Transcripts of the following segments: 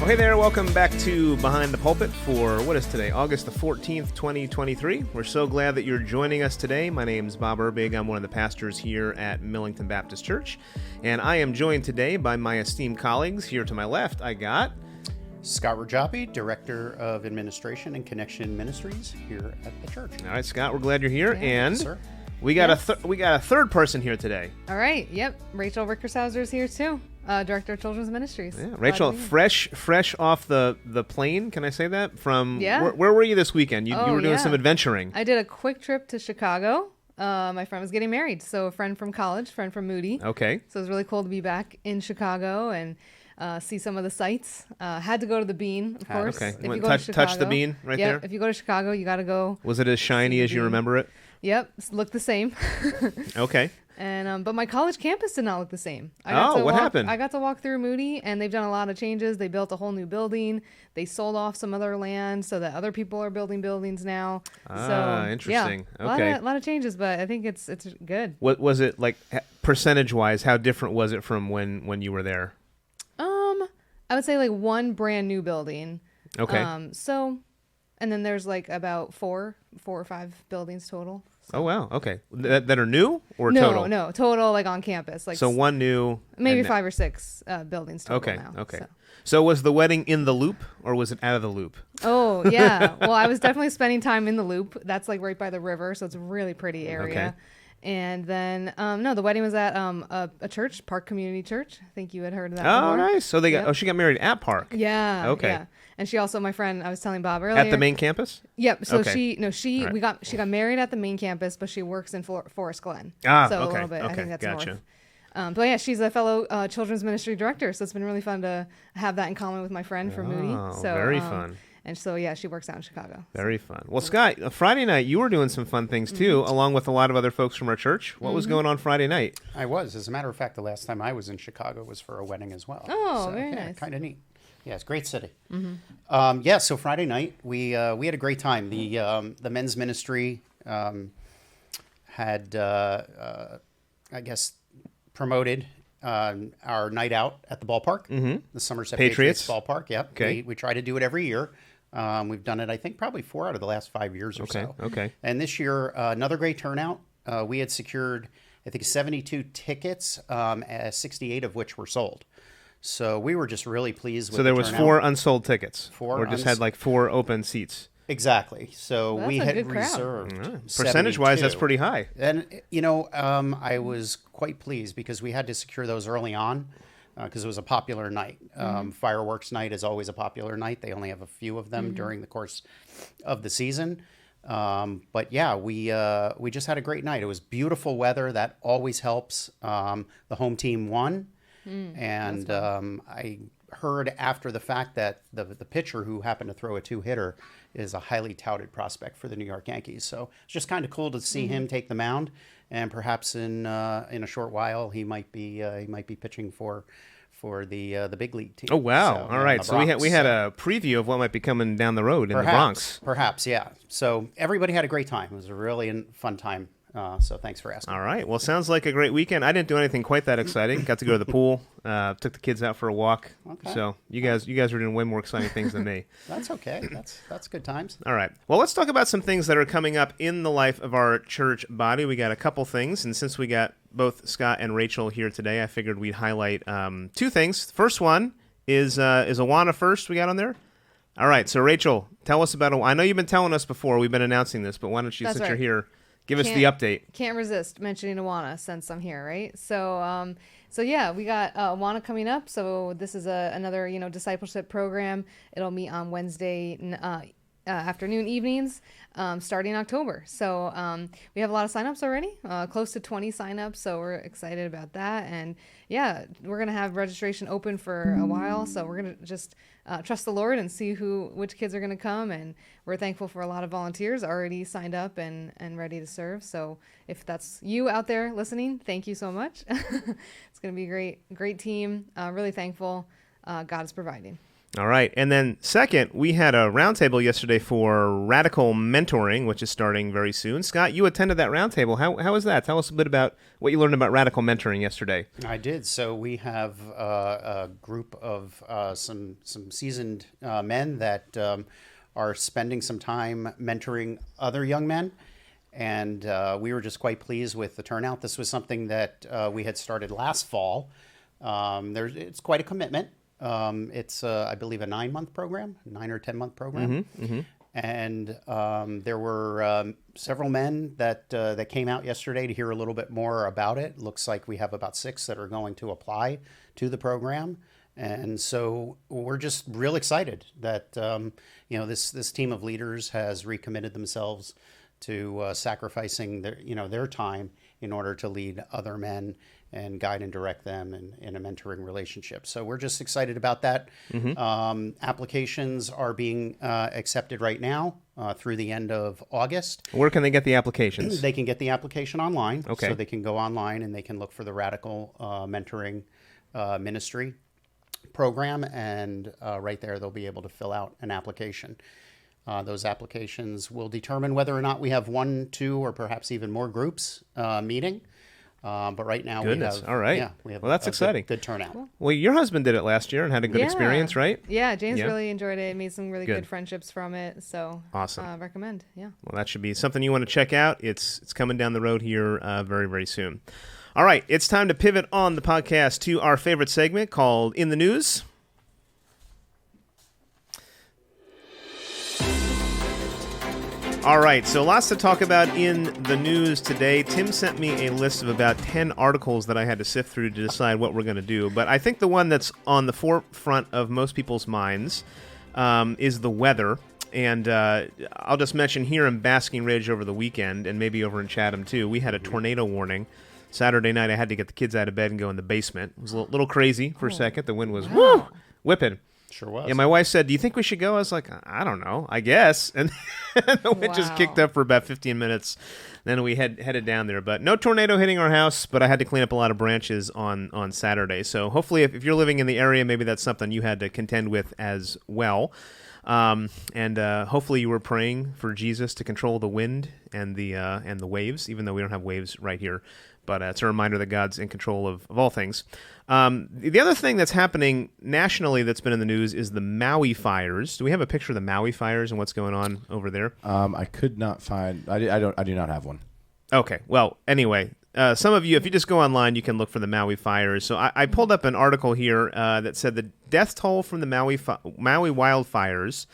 Well, hey there, welcome back to Behind the Pulpit for, what is today, August the 14th, 2023. We're so glad that you're joining us today. My name's Bob Urbig. I'm one of the pastors here at Millington Baptist Church, and I am joined today by my esteemed colleagues. Here to my left, I got Scott Rajapi, Director of Administration and Connection Ministries here at the church. All right, Scott, we're glad you're here, and Sir. we got a third person here today. All right, yep, Rachel Rickershauser is here too. Director of Children's Ministries. Yeah, Rachel, fresh off the plane. Can I say that? From where were you this weekend? You were doing some adventuring. I did a quick trip to Chicago. My friend was getting married, so a friend from college, friend from Moody. Okay. So it was really cool to be back in Chicago and see some of the sights. Had to go to the Bean, of course. Okay. If you go to Chicago, touch the Bean right there? If you go to Chicago, you got to go. Was it as shiny as you remember it? Yep, looked the same. Okay. And but my college campus did not look the same. What happened? I got to walk through Moody, and they've done a lot of changes. They built a whole new building. They sold off some other land so that other people are building buildings now. Interesting. Yeah, okay. a lot of changes, but I think it's good. What was it like percentage-wise? How different was it from when you were there? I would say like one brand new building. Okay. And then there's like about four or five buildings total. So. Oh wow. Okay. That are new or no, total? No, total like on campus. Like so one new. Maybe 5 or 6 buildings total now. Okay. So was the wedding in the Loop or was it out of the Loop? Oh yeah. Well, I was definitely spending time in the Loop. That's like right by the river, so it's a really pretty area. Okay. And then, the wedding was at a church, Park Community Church. I think you had heard of that. Oh, before. Nice. So she got married at Park. Yeah. Okay. Yeah. And she also, my friend, I was telling Bob earlier. At the main campus? Yep. So okay. she got married at the main campus, but she works in Forest Glen. So okay. A little bit. Okay. I think that's Gotcha. North. But yeah, she's a fellow children's ministry director, so it's been really fun to have that in common with my friend from Moody. So very fun. And so, yeah, she works out in Chicago. Very fun. Well, Scott, Friday night, you were doing some fun things, too, along with a lot of other folks from our church. What was going on Friday night? I was. As a matter of fact, the last time I was in Chicago was for a wedding as well. Oh, very nice. Kind of neat. Yeah, it's a great city. Mm-hmm. So Friday night, we had a great time. The men's ministry had, I guess, promoted our night out at the ballpark, the Somerset Patriots ballpark. Yep. Okay. We try to do it every year. We've done it, I think, probably 4 out of the last 5 years or so. Okay. And this year, another great turnout. We had secured, I think, 72 tickets, 68 of which were sold. So we were just really pleased with the turnout. So there was 4 unsold tickets? Or just had like 4 open seats? Exactly. So well, we had reserved percentage-wise, that's pretty high. And, I was quite pleased because we had to secure those early on because it was a popular night. Fireworks night is always a popular night. They only have a few of them during the course of the season. But yeah, we just had a great night. It was beautiful weather. That always helps. The home team won. And I heard after the fact that the pitcher who happened to throw a 2-hitter is a highly touted prospect for the New York Yankees. So it's just kind of cool to see him take the mound, and perhaps in a short while he might be pitching for the big league team. Oh wow! So, all right, so we had a preview of what might be coming down the road in the Bronx. Perhaps, yeah. So everybody had a great time. It was a really fun time. So thanks for asking. All right. Well, sounds like a great weekend. I didn't do anything quite that exciting. Got to go to the pool. Took the kids out for a walk. Okay. So you guys are doing way more exciting things than me. That's okay. That's good times. All right. Well, let's talk about some things that are coming up in the life of our church body. We got a couple things, and since we got both Scott and Rachel here today, I figured we'd highlight 2 things. The first one is Awana first. We got on there. All right. So Rachel, tell us about Awana. I know you've been telling us before. We've been announcing this, but why don't you, since you're here, give us the update. Can't resist mentioning Awana since I'm here, right? So yeah, we got Awana coming up. So this is another discipleship program. It'll meet on Wednesday afternoon, evenings, starting October. So we have a lot of signups already, close to 20 signups. So we're excited about that. And yeah, we're gonna have registration open for a while. So we're gonna just trust the Lord and see which kids are gonna come. And we're thankful for a lot of volunteers already signed up and ready to serve. So if that's you out there listening, thank you so much. It's gonna be a great team. Really thankful. God is providing. All right. And then second, we had a roundtable yesterday for radical mentoring, which is starting very soon. Scott, you attended that roundtable. How was that? Tell us a bit about what you learned about radical mentoring yesterday. I did. So we have a group of some seasoned men that are spending some time mentoring other young men. And we were just quite pleased with the turnout. This was something that we had started last fall. It's quite a commitment. It's, I believe, a 9-month program, 9 or 10-month program. And there were several men that came out yesterday to hear a little bit more about it. Looks like we have about 6 that are going to apply to the program. And so we're just real excited that this team of leaders has recommitted themselves to sacrificing their time in order to lead other men and guide and direct them in a mentoring relationship. So we're just excited about that. Applications are being accepted right now through the end of August. Where can they get the applications? They can get the application online. Okay. So they can go online and they can look for the Radical Mentoring Ministry program, and right there they'll be able to fill out an application. Those applications will determine whether or not we have 1, 2, or perhaps even more groups meeting. But right now we have. All right. Yeah, we have. Well, that's exciting. Good turnout. Cool. Well, your husband did it last year and had a good experience, right? Yeah, James Yeah. really enjoyed it. Made some really Good. good friendships from it. So Awesome. Recommend. Yeah. Well, that should be something you want to check out. It's coming down the road here very, very soon. All right, it's time to pivot on the podcast to our favorite segment called In the News. All right, so lots to talk about in the news today. Tim sent me a list of about 10 articles that I had to sift through to decide what we're going to do. But I think the one that's on the forefront of most people's minds is the weather. And I'll just mention here in Basking Ridge over the weekend, and maybe over in Chatham too, we had a tornado warning. Saturday night, I had to get the kids out of bed and go in the basement. It was a little crazy for a second. The wind was whipping. Sure was. Yeah, my wife said, "Do you think we should go?" I was like, "I don't know, I guess." And the wind just kicked up for about 15 minutes. Then we headed down there. But no tornado hitting our house, but I had to clean up a lot of branches on Saturday. So hopefully if you're living in the area, maybe that's something you had to contend with as well. And hopefully you were praying for Jesus to control the wind and the waves, even though we don't have waves right here. But it's a reminder that God's in control of all things. The other thing that's happening nationally that's been in the news is the Maui fires. Do we have a picture of the Maui fires and what's going on over there? I could not find. I do not have one. Okay. Well, anyway, some of you, if you just go online, you can look for the Maui fires. So I pulled up an article here that said the death toll from the Maui wildfires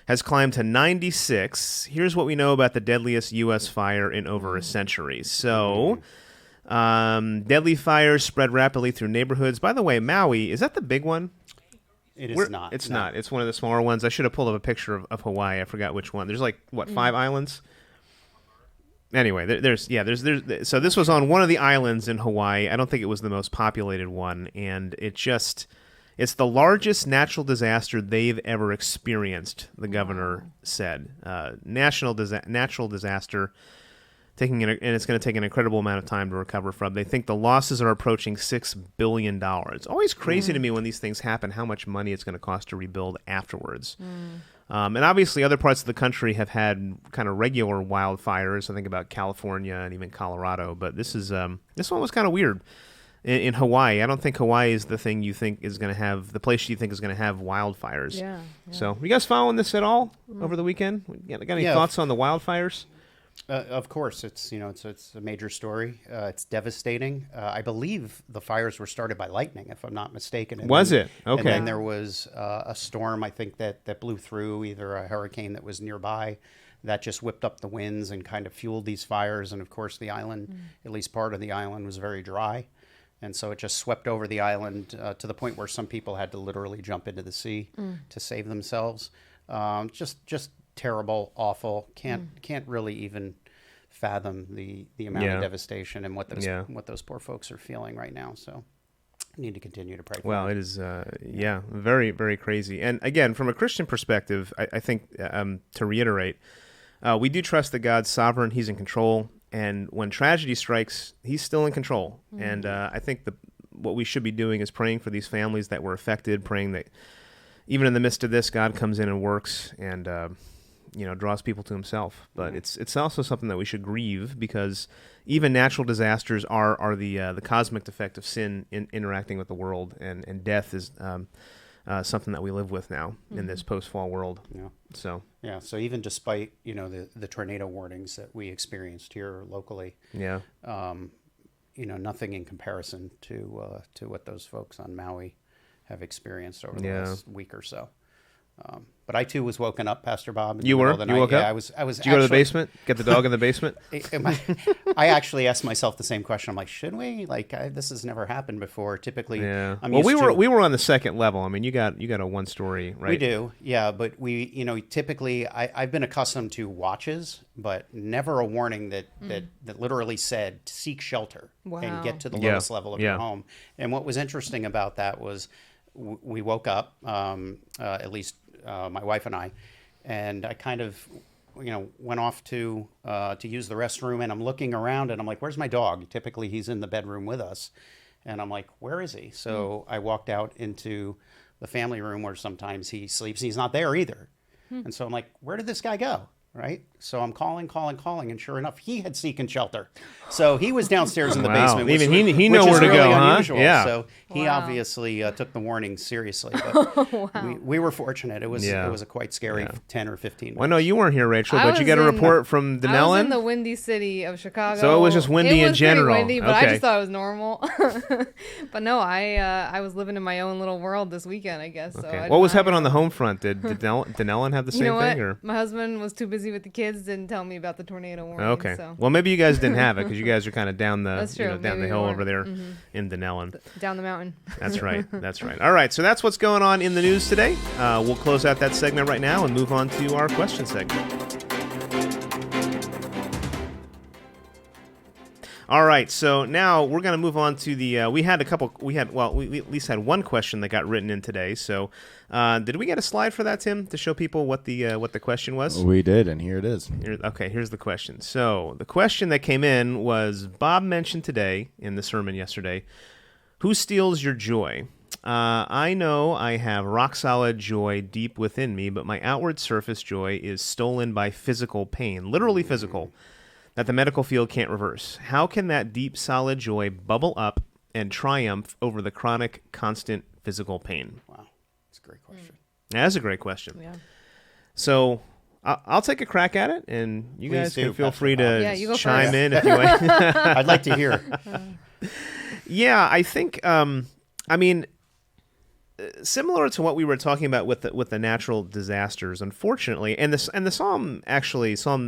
has climbed to 96. Here's what we know about the deadliest U.S. fire in over a century. So deadly fires spread rapidly through neighborhoods. By the way, Maui, is that the big one? It is not. It's no. not. It's one of the smaller ones. I should have pulled up a picture of Hawaii. I forgot which one. There's like, 5 islands? Anyway, there's so this was on one of the islands in Hawaii. I don't think it was the most populated one, and it's the largest natural disaster they've ever experienced, the governor said. Natural disaster, and it's going to take an incredible amount of time to recover from. They think the losses are approaching $6 billion. It's always crazy to me when these things happen, how much money it's going to cost to rebuild afterwards. And obviously other parts of the country have had kind of regular wildfires. I think about California and even Colorado. But this one was kind of weird. In Hawaii, I don't think Hawaii is the thing you think is going to have, the place you think is going to have wildfires. Yeah. So, you guys following this at all over the weekend? Got any thoughts on the wildfires? Of course, it's a major story. It's devastating. I believe the fires were started by lightning, if I'm not mistaken. And Was then- it? Okay. And then there was a storm, I think, that blew through, either a hurricane that was nearby, that just whipped up the winds and kind of fueled these fires. And of course, the island, at least part of the island, was very dry. And so it just swept over the island to the point where some people had to literally jump into the sea to save themselves. Just terrible, awful. Can't really even fathom the amount of devastation and what those poor folks are feeling right now. So need to continue to pray for them. It is very, very crazy. And again, from a Christian perspective, I think to reiterate, we do trust that God's sovereign. He's in control. And when tragedy strikes, he's still in control. And I think what we should be doing is praying for these families that were affected, praying that even in the midst of this, God comes in and works and draws people to Himself. But it's also something that we should grieve, because even natural disasters are the cosmic effect of sin interacting with the world, and death is something that we live with now in this post-fall world. Yeah. So even despite the tornado warnings that we experienced here locally, nothing in comparison to what those folks on Maui have experienced over the last week or so. But I too was woken up, Pastor Bob. In you the were? middle of the You night. woke up? I was. Did you go to the basement? Get the dog in the basement? I actually asked myself the same question. I'm like, should we? This has never happened before. Typically, Yeah. I'm Well, used we were on the second level. I mean, you got a one story, right? We do, yeah. But we, typically, I've been accustomed to watches, but never a warning that literally said seek shelter and get to the lowest level of your home. And what was interesting about that was we woke up, at least my wife and I kind of, went off to use the restroom, and I'm looking around and I'm like, where's my dog? Typically he's in the bedroom with us. And I'm like, where is he? So I walked out into the family room where sometimes he sleeps. He's not there either. And so I'm like, where did this guy go? Right. So I'm calling. And sure enough, he had seeking shelter. So he was downstairs in the basement. Even which he know is where to really go, huh? unusual. Yeah. So he obviously took the warning seriously. But we were fortunate. It was a quite scary 10 or 15 minutes. Well, no, you weren't here, Rachel, I but you was got a in- report from Denellen? I was in the windy city of Chicago. So it was just windy It in was pretty general. windy, but I Okay. just thought it was normal. But no, I was living in my own little world this weekend, I guess. So Okay. I What was did not- happening on the home front? Did Denellen have the You same know what? thing? Or? My husband was too busy with the kids, didn't tell me about the tornado warning. Okay. So. Well, maybe you guys didn't have it because you guys are kind of down the That's true. down Maybe the we hill weren't. over there in Denellen. Down the mountain. That's right. That's right. All right. So that's what's going on in the news today. We'll close out that segment right now and move on to our question segment. All right. So now we're going to move on to the. We at least had one question that got written in today. So did we get a slide for that, Tim, to show people what the question was? We did, and here it is. Here's the question. So the question that came in was, Bob mentioned today in the sermon yesterday, who steals your joy? I know I have rock-solid joy deep within me, but my outward surface joy is stolen by physical pain, literally physical, that the medical field can't reverse. How can that deep, solid joy bubble up and triumph over the chronic, constant physical pain? Wow, that's a great question. That's a great question. Yeah. So I'll take a crack at it, and you Please guys do, can feel Pastor free Bob. to Yeah, you go chime first. in if you want. I'd like to hear. Yeah, I think. I mean, similar to what we were talking about with the natural disasters, unfortunately, and the Psalm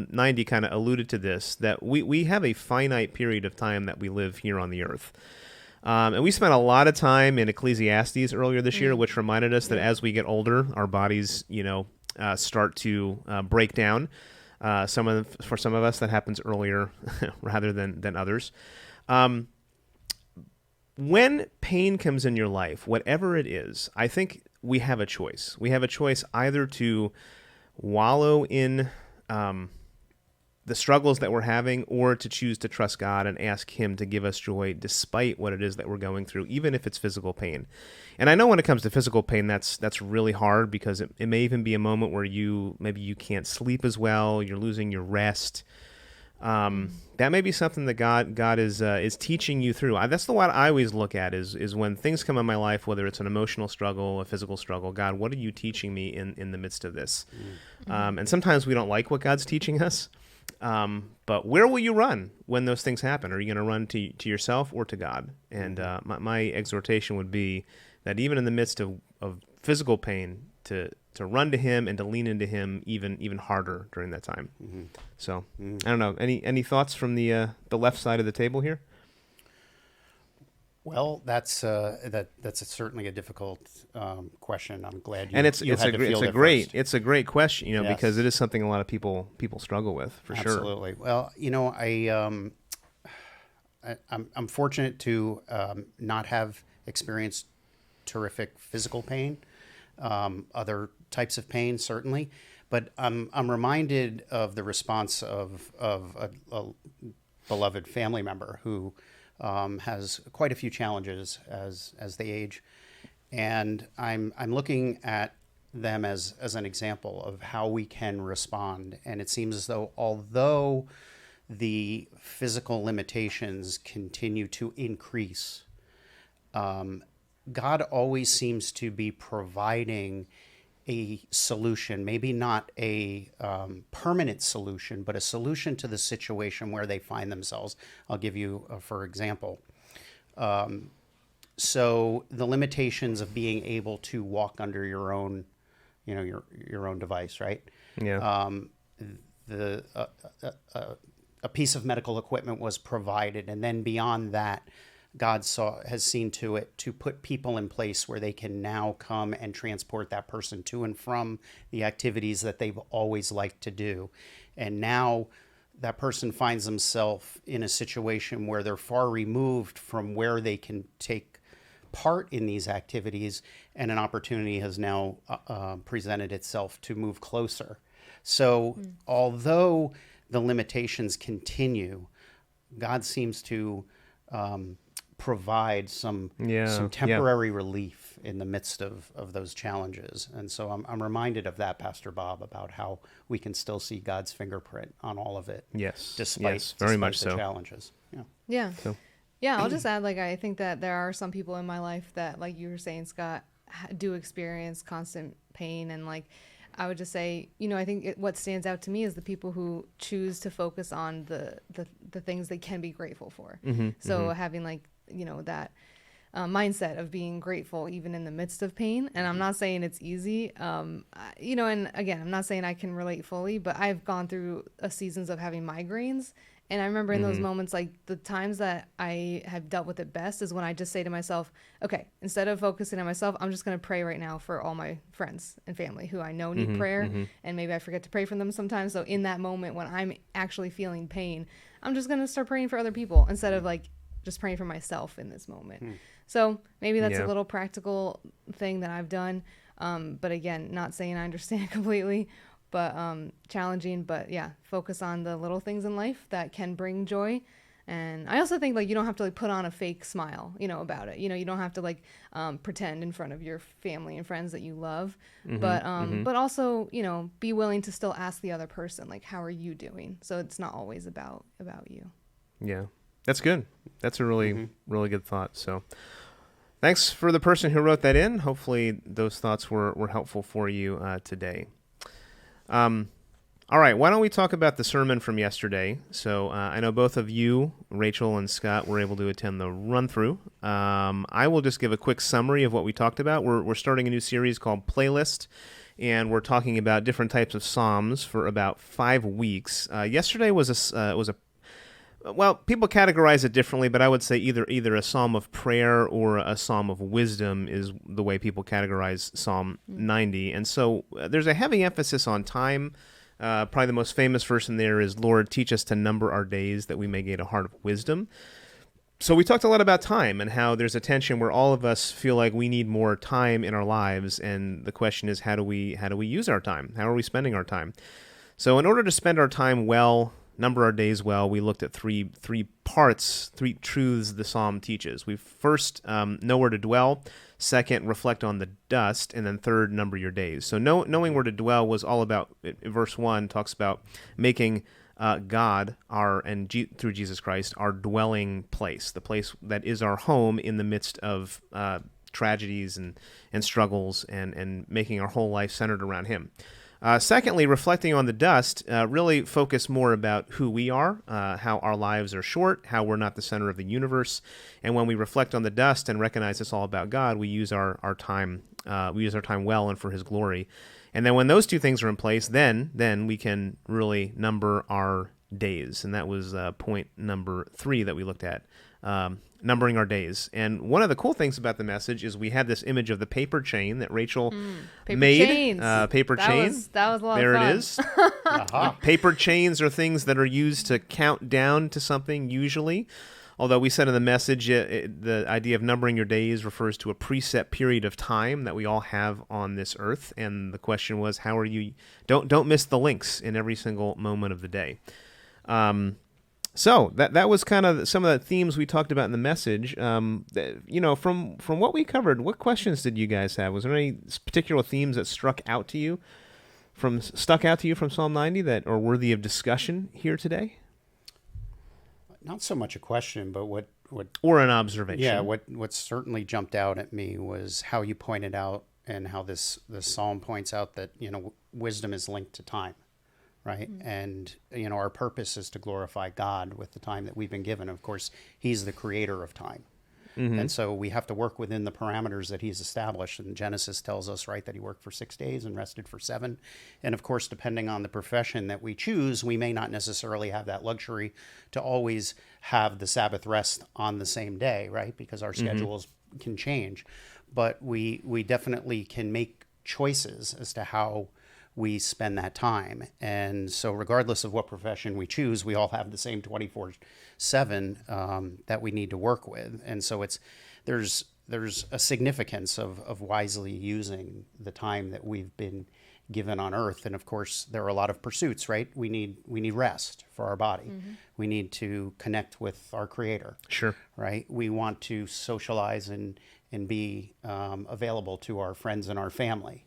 90 kind of alluded to this, that we have a finite period of time that we live here on the earth. And we spent a lot of time in Ecclesiastes earlier this year, which reminded us that as we get older, our bodies, start to break down. For some of us, that happens earlier rather than others. When pain comes in your life, whatever it is, I think we have a choice. We have a choice either to wallow in the struggles that we're having, or to choose to trust God and ask Him to give us joy despite what it is that we're going through, even if it's physical pain. And I know when it comes to physical pain, that's really hard, because it may even be a moment where maybe you can't sleep as well, you're losing your rest. That may be something that God is teaching you through. That's the one I always look at is when things come in my life, whether it's an emotional struggle, a physical struggle. God, what are you teaching me in the midst of this? And sometimes we don't like what God's teaching us. But where will you run when those things happen? Are you going to run to yourself or to God? And my exhortation would be that even in the midst of physical pain, to run to Him and to lean into Him even harder during that time. Mm-hmm. So I don't know. Any thoughts from the left side of the table here? Well, that's certainly a difficult question. I'm glad you. And it's a great question, Yes. because it is something a lot of people struggle with for sure. Absolutely. Well, I'm fortunate to not have experienced terrific physical pain. Other types of pain, certainly, but I'm reminded of the response of a beloved family member who has quite a few challenges as they age, and I'm looking at them as an example of how we can respond. And it seems as though, although the physical limitations continue to increase, God always seems to be providing a solution, maybe not a permanent solution, but a solution to the situation where they find themselves. I'll give you, for example. So the limitations of being able to walk under your own, your own device, right? Yeah. A piece of medical equipment was provided, and then beyond that, God has seen to it to put people in place where they can now come and transport that person to and from the activities that they've always liked to do. And now that person finds themselves in a situation where they're far removed from where they can take part in these activities, and an opportunity has now presented itself to move closer. So although the limitations continue, God seems to provide some temporary relief in the midst of those challenges. And so I'm reminded of that, Pastor Bob, about how we can still see God's fingerprint on all of it. Yes. Despite very much the so. challenges. Yeah. Yeah. So- Yeah, I'll just add, I think that there are some people in my life that, like you were saying, Scott, do experience constant pain. And, I would just say, I think what stands out to me is the people who choose to focus on the things they can be grateful for. So having, that mindset of being grateful even in the midst of pain. And I'm not saying it's easy, and again, I'm not saying I can relate fully, but I've gone through seasons of having migraines. And I remember in those moments, the times that I have dealt with it best is when I just say to myself, okay, instead of focusing on myself, I'm just going to pray right now for all my friends and family who I know need prayer. And maybe I forget to pray for them sometimes. So in that moment when I'm actually feeling pain, I'm just going to start praying for other people instead of just praying for myself in this moment. So maybe that's a little practical thing that I've done. But again, not saying I understand completely, but challenging. But yeah, focus on the little things in life that can bring joy. And I also think you don't have to put on a fake smile, about it. You don't have to pretend in front of your family and friends that you love, but also, be willing to still ask the other person, how are you doing? So it's not always about you. Yeah. That's good. That's a really, really good thought. So thanks for the person who wrote that in. Hopefully those thoughts were helpful for you today. All right, why don't we talk about the sermon from yesterday? So I know both of you, Rachel and Scott, were able to attend the run-through. I will just give a quick summary of what we talked about. We're starting a new series called Playlist, and we're talking about different types of psalms for about 5 weeks. Yesterday was a well, people categorize it differently, but I would say either a psalm of prayer or a psalm of wisdom is the way people categorize Psalm 90. And so there's a heavy emphasis on time. Probably the most famous verse in there is, Lord, teach us to number our days that we may gain a heart of wisdom. So we talked a lot about time and how there's a tension where all of us feel like we need more time in our lives. And the question is, how do we use our time? How are we spending our time? So in order to spend our time well, number our days well, we looked at three truths the psalm teaches. We first know where to dwell. Second, reflect on the dust. And then third, number your days. So knowing where to dwell was all about, verse 1 talks about making God, through Jesus Christ, our dwelling place, the place that is our home in the midst of tragedies and struggles, and making our whole life centered around him. Secondly, reflecting on the dust, really focus more about who we are, how our lives are short, how we're not the center of the universe. And when we reflect on the dust and recognize it's all about God, we use our time well and for his glory. And then when those two things are in place, then we can really number our days. And that was point number 3 that we looked at. Numbering our days. And one of the cool things about the message is we had this image of the paper chain that Rachel made. Chains. Paper chain. That was a lot there of fun. It is. Paper chains are things that are used to count down to something usually. Although we said in the message, the idea of numbering your days refers to a preset period of time that we all have on this earth. And the question was, how are you? Don't miss the links in every single moment of the day. So that was kind of some of the themes we talked about in the message. From what we covered, what questions did you guys have? Was there any particular themes that stuck out to you from Psalm 90 that are worthy of discussion here today? Not so much a question, but what or an observation. Yeah, what certainly jumped out at me was how you pointed out and how this psalm points out that wisdom is linked to time. Right. Mm-hmm. And, our purpose is to glorify God with the time that we've been given. Of course, he's the creator of time. Mm-hmm. And so we have to work within the parameters that he's established. And Genesis tells us, right, that he worked for 6 days and rested for 7. And of course, depending on the profession that we choose, we may not necessarily have that luxury to always have the Sabbath rest on the same day, right? Because our schedules can change. But we definitely can make choices as to how we spend that time. And so regardless of what profession we choose, we all have the same 24/7 that we need to work with. And so there's a significance of wisely using the time that we've been given on earth. And of course, there are a lot of pursuits, right? We need rest for our body. Mm-hmm. We need to connect with our Creator. Sure. Right? We want to socialize and be available to our friends and our family.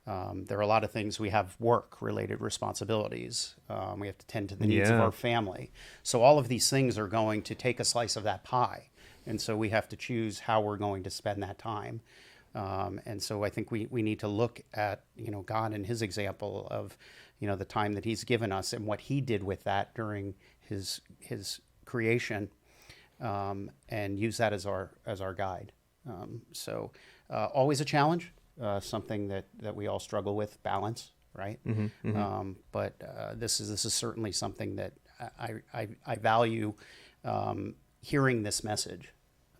There are a lot of things. We have work-related responsibilities. We have to tend to the needs of our family. So all of these things are going to take a slice of that pie. And so we have to choose how we're going to spend that time. And so I think we need to look at, God and his example of, the time that he's given us and what he did with that during his creation, and use that as our guide. Always a challenge. Something that we all struggle with, balance, right? Mm-hmm, mm-hmm. But this is certainly something that I value hearing this message,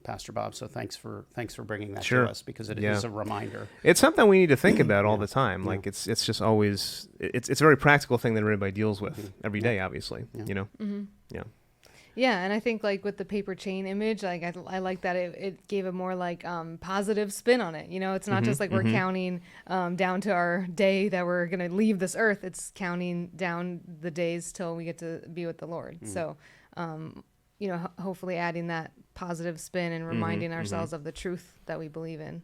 Pastor Bob. So thanks for bringing that to us, because it is a reminder. It's something we need to think about all the time. Like it's just always it's a very practical thing that everybody deals with every day. Obviously, Mm-hmm. Yeah. Yeah, and I think like with the paper chain image, like I like that it gave a more like positive spin on it. It's not just like we're counting down to our day that we're gonna leave this earth. It's counting down the days till we get to be with the Lord. So, hopefully adding that positive spin and reminding ourselves of the truth that we believe in.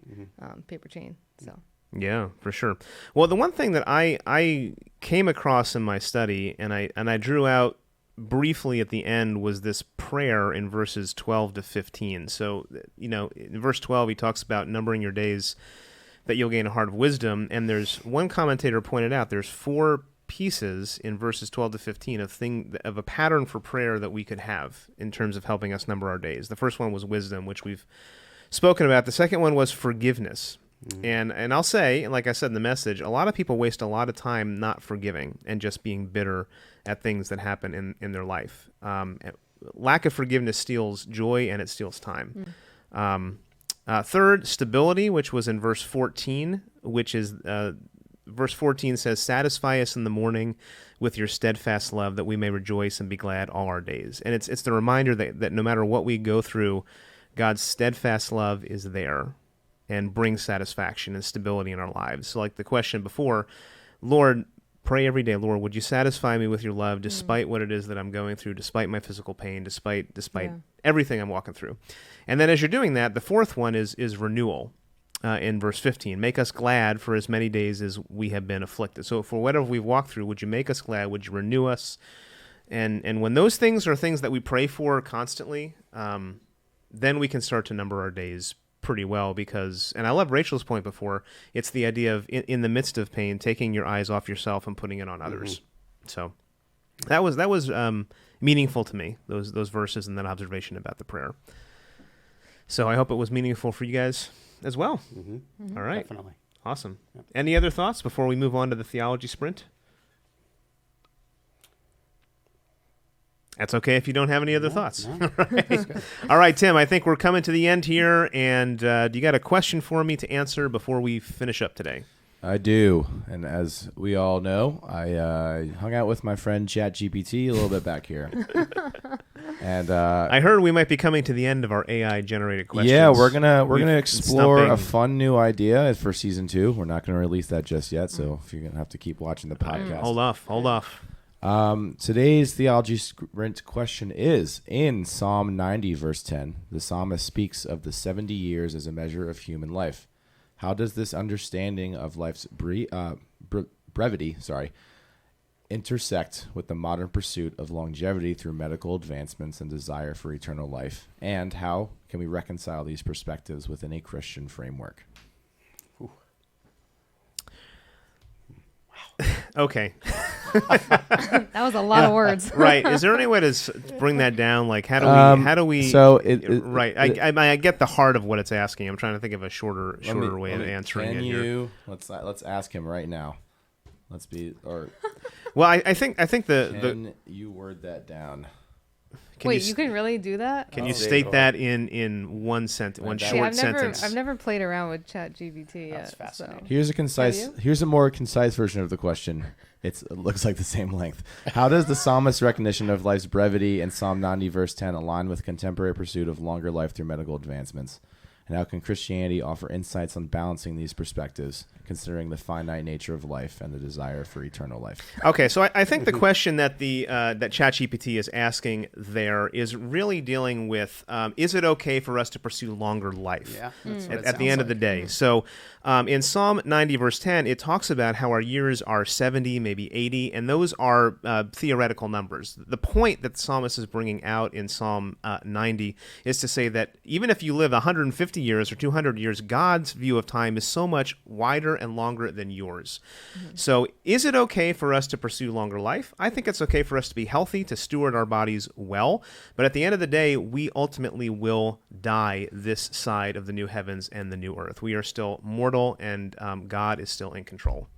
Paper chain. So. Yeah, for sure. Well, the one thing that I came across in my study and I drew out briefly at the end was this prayer in verses 12 to 15. So, in verse 12, he talks about numbering your days that you'll gain a heart of wisdom. And there's one commentator pointed out there's 4 pieces in verses 12 to 15 of a pattern for prayer that we could have in terms of helping us number our days. The first one was wisdom, which we've spoken about. The second one was forgiveness. And I'll say, like I said in the message, a lot of people waste a lot of time not forgiving and just being bitter at things that happen in their life. Lack of forgiveness steals joy and it steals time. Third, stability, which was in verse 14, which is verse 14 says, "Satisfy us in the morning with your steadfast love, that we may rejoice and be glad all our days." And it's the reminder that no matter what we go through, God's steadfast love is there and brings satisfaction and stability in our lives. So like the question before, Lord, pray every day, Lord, would you satisfy me with your love despite what it is that I'm going through, despite my physical pain, despite everything I'm walking through. And then as you're doing that, the fourth one is renewal in verse 15. Make us glad for as many days as we have been afflicted. So for whatever we've walked through, would you make us glad? Would you renew us? And when those things are things that we pray for constantly, then we can start to number our days pretty well, because, and I love Rachel's point before, it's the idea of in the midst of pain, taking your eyes off yourself and putting it on others. So that was meaningful to me, those verses and that observation about the prayer. So I hope it was meaningful for you guys as well. All right. Definitely. Awesome. Yep. Any other thoughts before we move on to the Theology Sprint? That's okay if you don't have any other thoughts. No. All right, Tim, I think we're coming to the end here, and do you got a question for me to answer before we finish up today? I do, and as we all know, I hung out with my friend ChatGPT a little bit back here. And I heard we might be coming to the end of our AI-generated questions. Yeah, we're gonna explore a fun new idea for season 2. We're not gonna release that just yet, so if you're gonna have to keep watching the podcast. Hold off. Today's Theology Sprint question is, in Psalm 90, verse 10, the psalmist speaks of the 70 years as a measure of human life. How does this understanding of life's brevity intersect with the modern pursuit of longevity through medical advancements and desire for eternal life? And how can we reconcile these perspectives within a Christian framework? Okay. That was a lot of words. Right. Is there any way to bring that down? Like, how do we? So right. I get the heart of what it's asking. I'm trying to think of a shorter way of answering it here. Let's ask him right now. Well, I think Can you word that down? Wait, you can really do that? Can you state that in one sentence, one short sentence? I've never played around with ChatGPT yet. That's fascinating. So. Here's a more concise version of the question. It looks like the same length. How does the psalmist's recognition of life's brevity in Psalm 90, verse 10 align with contemporary pursuit of longer life through medical advancements? And how can Christianity offer insights on balancing these perspectives, considering the finite nature of life and the desire for eternal life? Okay, so I think the question that that ChatGPT is asking there is really dealing with, is it okay for us to pursue longer life? Yeah, that's what it At the sounds end of the like. day. So in Psalm 90, verse 10, it talks about how our years are 70, maybe 80, and those are theoretical numbers. The point that the psalmist is bringing out in Psalm 90 is to say that even if you live 150 years or 200 years, God's view of time is so much wider and longer than yours. So is it okay for us to pursue longer life? I think it's okay for us to be healthy, to steward our bodies well, but at the end of the day, we ultimately will die this side of the new heavens and the new earth. We are still mortal, and God is still in control.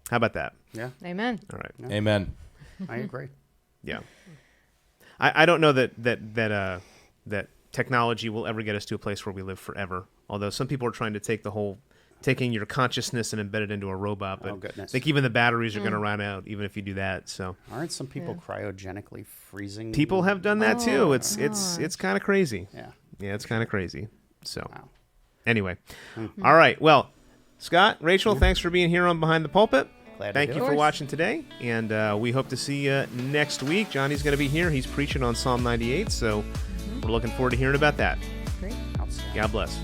How about that? Yeah, Amen. All right. Yeah. Amen. I agree. Yeah. I don't know that technology will ever get us to a place where we live forever. Although some people are trying to take taking your consciousness and embed it into a robot. But Oh, goodness. I think even the batteries are going to run out, even if you do that. So Aren't some people cryogenically freezing? people have done that too. Oh, It's kind of crazy. Yeah. Yeah, it's kind of crazy. So Wow. anyway, all right. Well, Scott, Rachel, thanks for being here on Behind the Pulpit. Glad to Thank do you it. for watching today, and we hope to see you next week. Johnny's going to be here. He's preaching on Psalm 98, so we're looking forward to hearing about that. Great. Outstanding. God bless.